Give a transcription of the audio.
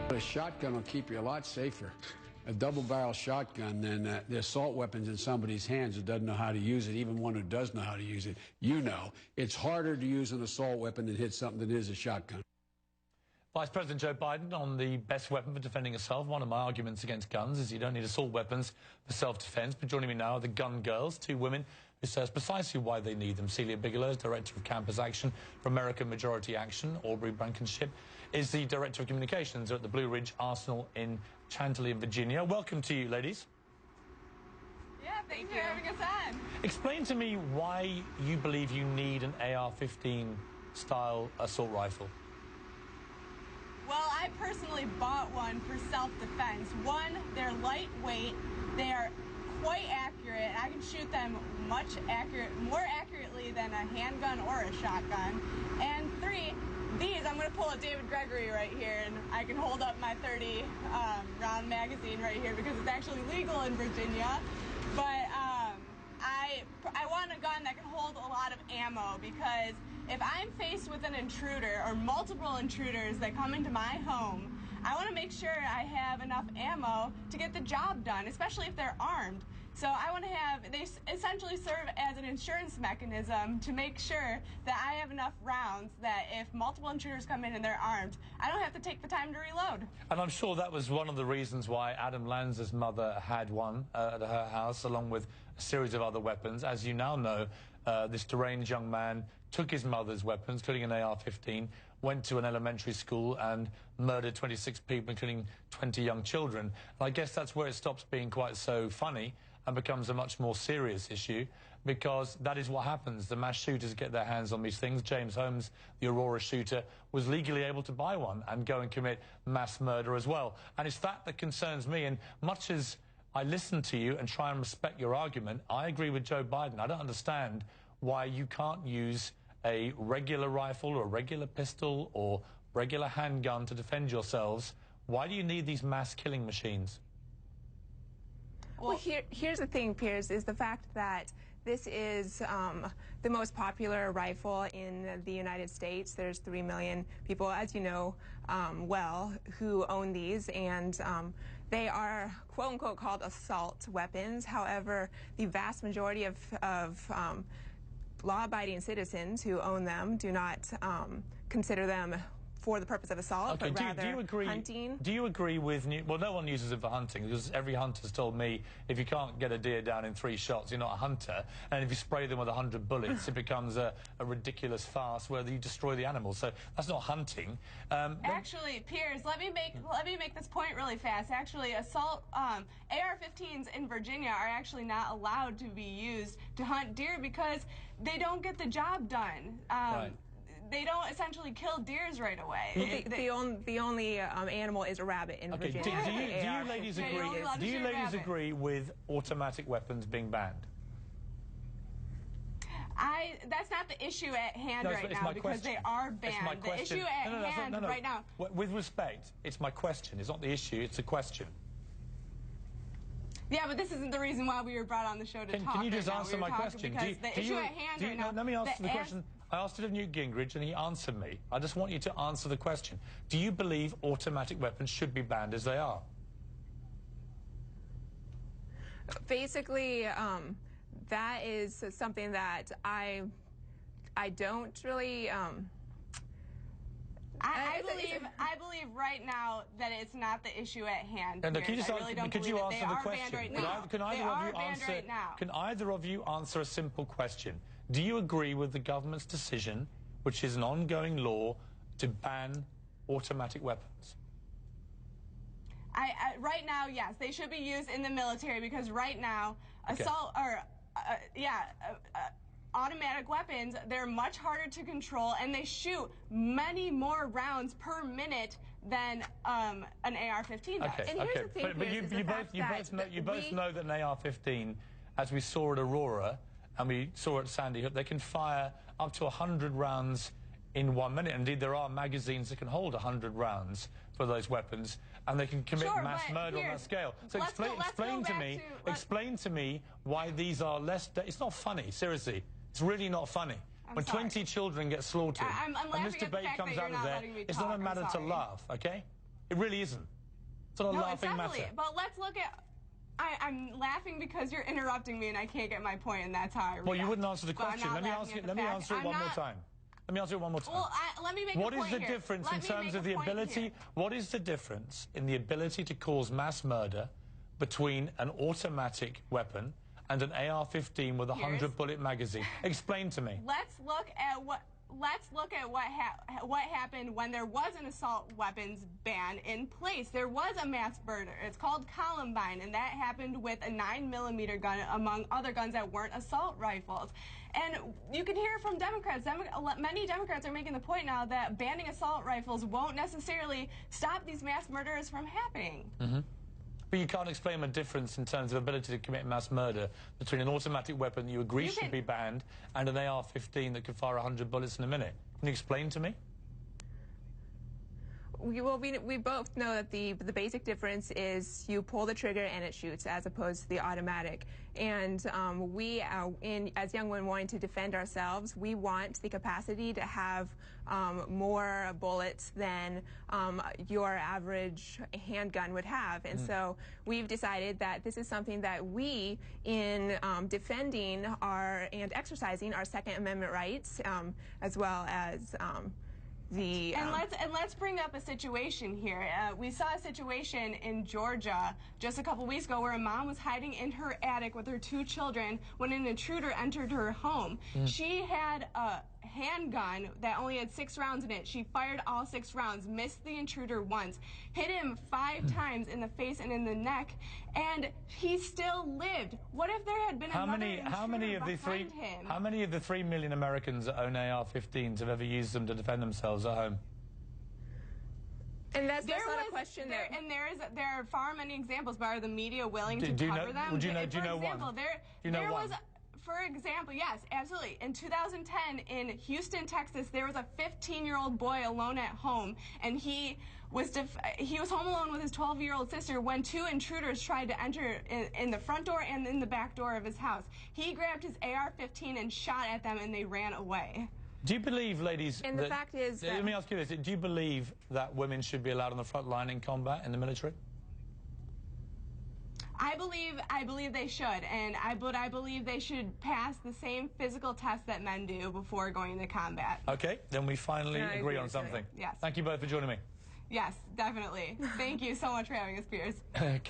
A shotgun will keep you a lot safer. A double-barrel shotgun than the assault weapons in somebody's hands who doesn't know how to use it, even one who does know how to use it. You know, it's harder to use an assault weapon and hit something than it is a shotgun. Vice President Joe Biden on the best weapon for defending yourself. One of my arguments against guns is you don't need assault weapons for self-defense. But joining me now are the gun girls, two women who says precisely why they need them. Celia Bigelow is Director of Campus Action for American Majority Action. Aubrey Blankenship is the Director of Communications at the Blue Ridge Arsenal in Chantilly, Virginia. Welcome to you, ladies. Yeah, thanks for having us on. Explain to me why you believe you need an AR-15 style assault rifle. Well, I personally bought one for self-defense. One, they're lightweight, they are quite accurate. I can shoot them more accurately than a handgun or a shotgun. And three, these, I'm going to pull a David Gregory right here, and I can hold up my 30-round magazine right here because it's actually legal in Virginia. But I want a gun that can hold a lot of ammo, because if I'm faced with an intruder or multiple intruders that come into my home, I want to make sure I have enough ammo to get the job done, especially if they're armed. So I want to have, they essentially serve as an insurance mechanism to make sure that I have enough rounds that if multiple intruders come in and they're armed, I don't have to take the time to reload. And I'm sure that was one of the reasons why Adam Lanza's mother had one at her house, along with a series of other weapons. As you now know, this deranged young man took his mother's weapons, including an AR-15, went to an elementary school and murdered 26 people, including 20 young children. And I guess that's where it stops being quite so funny and becomes a much more serious issue, because that is what happens. The mass shooters get their hands on these things. James Holmes, the Aurora shooter, was legally able to buy one and go and commit mass murder as well. And it's that concerns me. And much as I listen to you and try and respect your argument, I agree with Joe Biden. I don't understand why you can't use a regular rifle or a regular pistol or regular handgun to defend yourselves. Why do you need these mass killing machines? Well, here's the thing, Piers, is the fact that this is the most popular rifle in the United States. There's 3 million people, as you know well, who own these, and they are quote-unquote called assault weapons. However, the vast majority of law-abiding citizens who own them do not consider them for the purpose of assault, but rather hunting. Do you agree with, well, no one uses it for hunting, because every hunter's told me if you can't get a deer down in 3 shots, you're not a hunter, and if you spray them with 100 bullets, it becomes a ridiculous farce where you destroy the animal. So that's not hunting. Actually, Piers, let me make this point really fast. Actually, assault AR-15s in Virginia are actually not allowed to be used to hunt deer because they don't get the job done. Right. They don't essentially kill deers right away. The only animal is a rabbit in Virginia. Do you ladies agree with automatic weapons being banned? That's not the issue at hand right now, because they are banned. The issue at hand right now. With respect, it's my question. It's not the issue, it's a question. Yeah, but this isn't the reason why we were brought on the show to talk. Can you just answer my question? Because the issue at hand right now. Let me answer the question. I asked it of Newt Gingrich, and he answered me. I just want you to answer the question. Do you believe automatic weapons should be banned as they are? Basically, that is something that I don't really. I believe right now that it's not the issue at hand. And can you just could you answer the question? Can either of you answer a simple question? Do you agree with the government's decision, which is an ongoing law, to ban automatic weapons? Right now, yes, they should be used in the military, because right now, automatic weapons, they're much harder to control, and they shoot many more rounds per minute than an AR-15 does. And here's the thing, but you both know that an AR-15, as we saw at Aurora and we saw at Sandy Hook, they can fire up to 100 rounds in 1 minute. Indeed, there are magazines that can hold 100 rounds for those weapons, and they can commit mass murder on that scale. So explain to me why these are less. It's not funny, seriously. It's really not funny. When 20 children get slaughtered, and this debate comes out of there, it's not a matter to laugh, okay? It really isn't. It's not a laughing matter. But let's look at... I'm laughing because you're interrupting me and I can't get my point, and that's how I react. Well, you wouldn't answer the question. Let me answer it one more time. Let me answer it one more time. Well, let me make a point here. What is the difference in terms of the ability? What is the difference in the ability to cause mass murder between an automatic weapon and an AR-15 with a 100-bullet magazine? Explain to me. Let's look at what happened when there was an assault weapons ban in place. There was a mass murder. It's called Columbine, and that happened with a 9mm gun, among other guns that weren't assault rifles. And you can hear from Democrats. Many Democrats are making the point now that banning assault rifles won't necessarily stop these mass murders from happening. Mm-hmm. But you can't explain a difference in terms of ability to commit mass murder between an automatic weapon that you agree should be banned and an AR-15 that could fire 100 bullets in a minute. Can you explain to me? We both know that the basic difference is you pull the trigger and it shoots, as opposed to the automatic. And we, as young women wanting to defend ourselves, we want the capacity to have more bullets than your average handgun would have. And so we've decided that this is something that we, in defending and exercising our Second Amendment rights, as well as let's bring up a situation here. We saw a situation in Georgia just a couple weeks ago where a mom was hiding in her attic with her 2 children when an intruder entered her home. She had a handgun that only had 6 rounds in it. She fired all 6 rounds, missed the intruder once, hit him 5 times in the face and in the neck, and he still lived. What if there had been another intruder behind him? How many of the 3 million Americans that own AR-15s have ever used them to defend themselves at home? And that's not a question there. And there are far many examples, but are the media willing to cover them? Do you know one? For example, yes, absolutely. In 2010, in Houston, Texas, there was a 15-year-old boy alone at home, and he was home alone with his 12-year-old sister when 2 intruders tried to enter in the front door and in the back door of his house. He grabbed his AR-15 and shot at them, and they ran away. Do you believe, ladies, and the fact is that... Let me ask you this. Do you believe that women should be allowed on the front line in combat in the military? I believe they should, but I believe they should pass the same physical tests that men do before going into combat. Okay, then we finally agree on something. Yes. Thank you both for joining me. Yes, definitely. Thank you so much for having us, Piers. Coming